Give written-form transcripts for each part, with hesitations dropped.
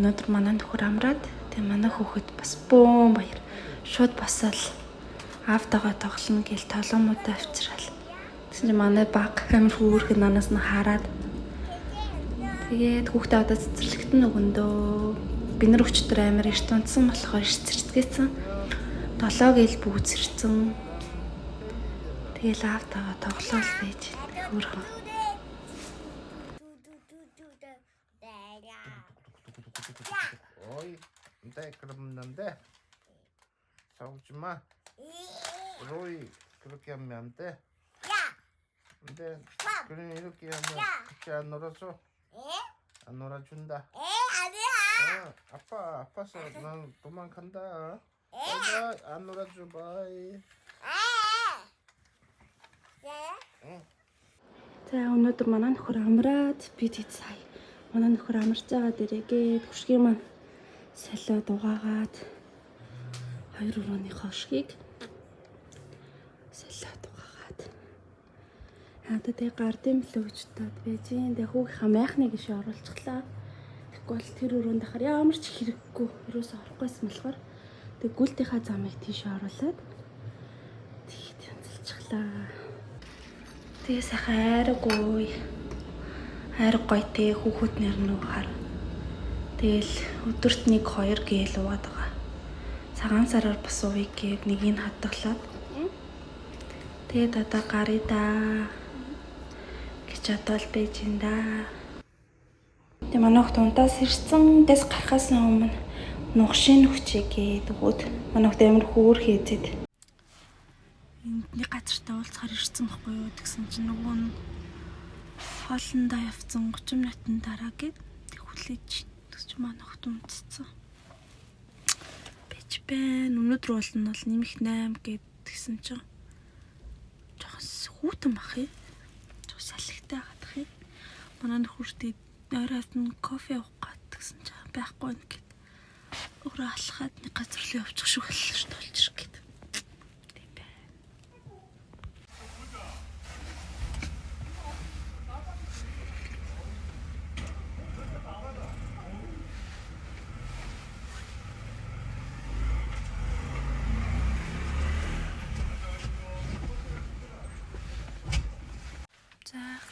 Өнөөдөр манай нөхөр амраад тэгээ манай хүүхэд бас бөөн баяр. Шууд босоод аавтайгаа тоглоно гэж толгомуудаа авчирал. Тэгсэн чинь манай баг амир хүүрхэн нанаас нь хараад тэгээд хүүхдээ одоо цэцэрлэгтэн өгөндөө би нар өчтөр амир эрт унтсан болохоор ирцэрчдгээсэн. 7 гээл бүүцэрсэн. Тэгэл аавтайгаа тоглоол байж хөөрхөн. Ой, дай 그러는데 싸우지 마. 로이 그렇게 하면 안 돼. 근데 그럼 이렇게 하면 같이 안 놀아줘. 안 놀아준다. 아파서 난 도망간다. 안 놀아줘 바이. За өнөөдөр манай нөхөр амраад би тэд сая манай нөхөр амарч байгаа дээрээгээд хөшгийн маань солиод угаагаад 2 өрөөний хошгийг солиод угаагаад тэгээ гардын мөлөө гэж таад байж юм. Тэгээ хүүгийнхаа майхныг иш оруулчихлаа. Тэгэхгүй бол тэр өрөөнд дахаар ямар ч хэрэггүй ерөөсөө орохгүйсэн болохоор тэгээ гүлтийнхаа замыг тийш оруулаад тэгээд янзалчихлаа. Тэгээ сайхан айраг гоё те хүүхэд нэр нүг хар. Тэгэл өдөрт 1-2 гээл уугаад байгаа. Цагаан сараар бас ууя гээд нэгийг хадгалаад. Тэгээд одоо гарыг да гэж бодвол байж ин да. Тэгээ манай хот унтаас ирсэн. Дэс гарахаас өмнө нугшийн хүчээгээд өгөөд манай хот амир хөөр хийзээд. Нэг газартаа уулзахаар ирсэн байхгүй юу гэсэн чинь нөгөө нь хоолндоо явцсан 30 минутын дараа гээд хүлээж тэгч манай хот унтцсан. Бич бэн өнөөдөр уулна бол нэмэх 8 гээд тэгсэн чинь жоохон хүүтэн бах юм. Жоо салхитай хатах юм. Манай нөхөртөө оройд нь кофе уух гэсэн чинь байхгүй нэг гээд өөрөө алхаад нэг газар руу явчих шиг боллоо ш толж ирэх гээд.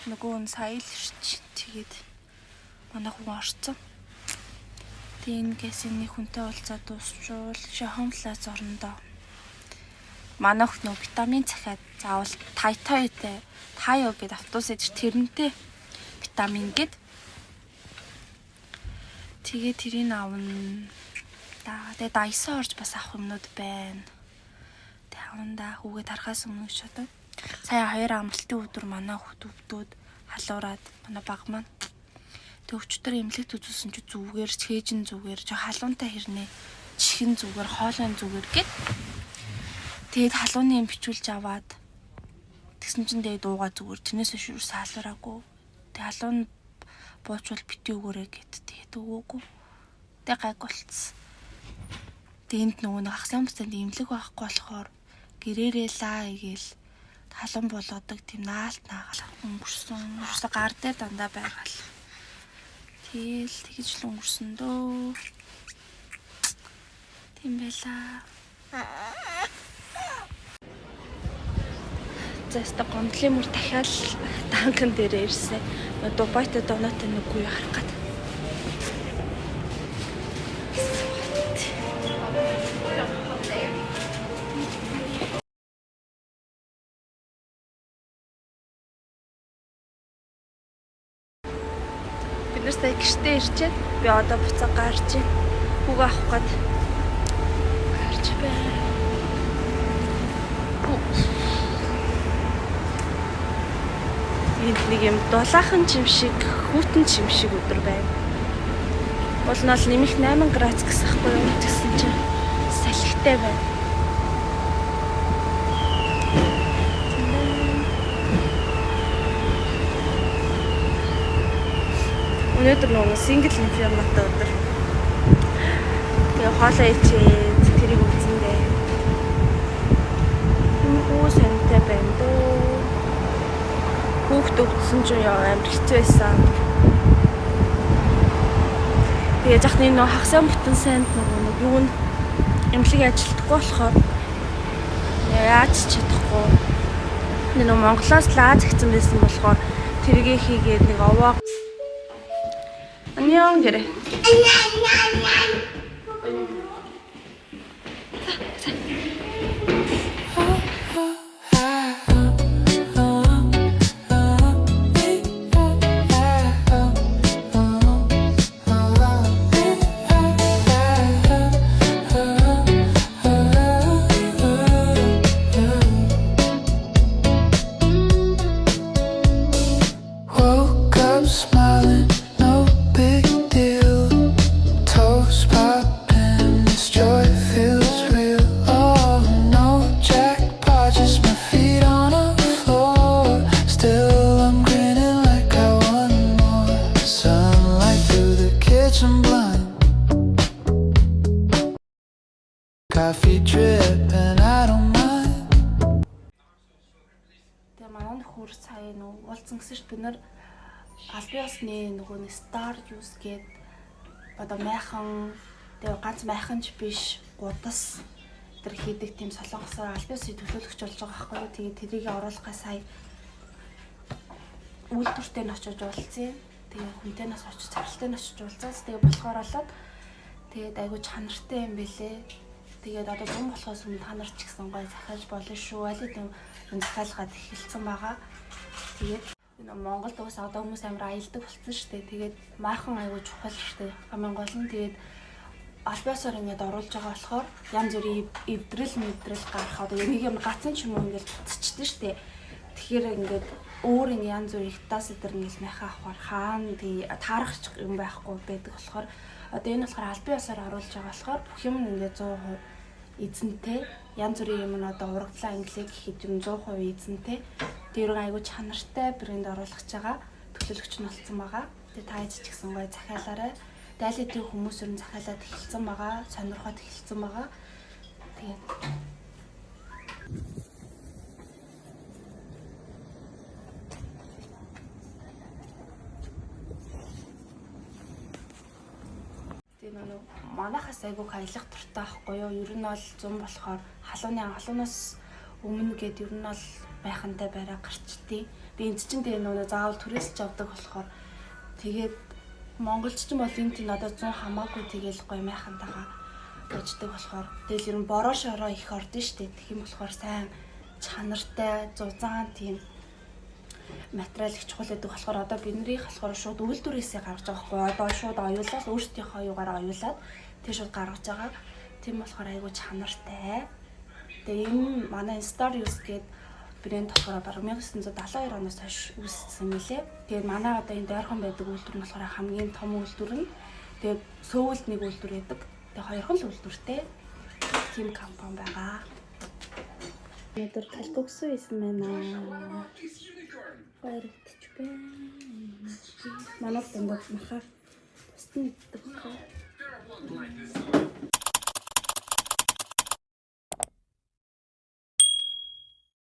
Нөгөө нь сая л ирч тэгээд манай хүн орцсон. Тэгээ энэ гэсний хүнтэй уулзаад дуусчвал шахамлаас орондоо. Манай хүн нөгөө витамин захиад заавал тайо гэдэг автобус идэж тэрнтэй витамин гээд. Тэгээ тэрийг аавна. Тэгээ дайсаа орж бас авах юмнууд байна. Тэгээ авандаа хүүгээ тарахаас өмнө шатав. Сая 2 амралтын өдөр манай хот өвдөөд халуураад манай баг маань тэг өчтөр эмнэлэгт үзүүлсэн чи зүгээр чэжин зүгээр жоо халуунтай хэрнээ чихэн зүгээр хоолойн зүгээр гэд тэгээд халууны юм бичүүлж аваад тэгсэн чинь тэгээд дууга зүгээр тэрнээс шүүр салаараагүй тэг халуун буучвал бити өгөөрэй гэд тэгээд өгөөгүй тэг гайг болцсон. Тэнд нөгөө нэг ахсан бүтэнд эмнэлэг байхгүй болохоор гэрээрээ лаа гээл халуун болоодог тийм наалт наагаал өнгөрсөн. Ерөөсө гар дээр дандаа байгаал. Тэгэл тэгж л өнгөрсөн дөө. Тийм байлаа. Зэста гомдлын мөр дахиад данкан дээр ирсэн. Дубайтай доноотой нүггүй харах гээд. Биднэртэй гэртээ ирчээд би одоо буцаа гарч ийн. Хүүг авах гээд гарч байна. Энд нэг юм дулаахан чим шиг, хүүтэн чим шиг өдөр байна. Бол нь нэмэх 8 градус гэсэн хгүй юу гэсэн чинь салхитай байна. Өнөөдөр нөгөө сингл инфернотой өдөр. Тэгээ хоолоо ичээд тэрийг үзэндээ. Юу сантай байна дөө. Хүүхд өвдсөн чинь яа амар хэцүү байсан. Тэгээ жахны нөө хагасаа бүтэн санд нэг юу н эмнэлэг ажилтдаггүй болохоор яаж чадахгүй. Нэг Монголоос лаз ихсэн байсан болохоор тэргээ хийгээд нэг овоо. 안녕 그래. Coffee drip and I don't mind. Тэгээ манай нөхөр сая нөгөө уулзсан гэсэн чинь бид нар аль биесны нөгөө нэг Star Juice гээд одоо майхан тэгээ ганц майханч биш гудас тэр хийдэг тийм солонгосоор аль биесны төлөөлөгч болж байгаа байхгүй юу. Тэгээ тэрийг оруулахаа сая үйлдвэртэй нь очиж уулзсан. Тэгээ хүнтэй нас очиж царилтай нь очиж уулзаас тэгээ болохоор болоод тэгээд айгуу чанартай юм бэлээ. Тэгээд одоо зам болохоос өмнө та нар ч гэсэн гоё захиалж болно шүү. Аль хэдийн захиалгаад эхэлсэн байгаа. Тэгээд энэ Монголд уусаа одоо хүмүүс амар аялдаг болсон шүү дээ. Тэгээд майхан айгуу чухал шүү дээ. Хамгийн гол нь тэгээд альбиасаар ингээд оруулж байгаа болохоор янз бүрийн эвдрэл гарах одоо нэг юм гацсан ч юм уу ингээд буцчихдээ шүү дээ. Тэгэхээр ингээд өөр ингэ янз бүрийн хитаас өдр ингээд майхан авахар хаана тий таарах юм байхгүй байдаг болохоор одоо энэ болохоор албан ёсоор оруулж байгаа болохоор бүх юм ингээд 100% эзэнтэй янз бүрийн юм нь одоо урагдлаа англиг гэхэд юм 100% эзэнтэй тэр айгуу чанартай брэнд оруулах гэж байгаа төлөөлөгч нь болсон байгаа. Тэгээ та ээж ч гэсэн гоё захиалаарай. Дайлын хүмүүс өрн захиалаад эхэлсэн байгаа, сонирхоод эхэлсэн байгаа. Тэгээд манайхаас айгуу аялах туртай байхгүй юу? Ер нь бол зам болохоор халуунаас өмнө гээд ер нь бол байхантай байраа гарчдیں۔ Би энд чинь тэгээ нөгөө заавал туристч авдаг болохоор тэгээд монголч ч юм бол энэ тийм одоо 100 хамаагүй тэгээл гоё майхантайгаа бождог болохоор тэгэл ер нь бороо шороо их ордон штэ. Тэгэх юм болохоор сайн чанартай зузаан тийм материал их чухал гэдэг болохоор одоо бидний болохоор шууд үйлдвэрээсээ гаргаж байгаа байхгүй одоо шууд оюулаад өөрсдийнхөө юугаар оюулаад тэр шууд гаргаж байгаа. Тийм болохоор айгүй чанартай. Тэгээ энэ манай Star Juice гээд брэнд болохоор бараг 1972 оноос хойш үүссэн мөлий. Тэгээд манай одоо энэ дайрхан байдаг үйлдвэр нь болохоор хамгийн том үйлдвэр нь. Тэгээд Сөүлд нэг үйлдвэр байдаг. Тэгээд хоёрхан л үйлдвэртэй тийм компани байгаа. Өнөөдөр калкуксу исэн байна. Баяртай байна. Манай дундад махаар тусна гэдэг.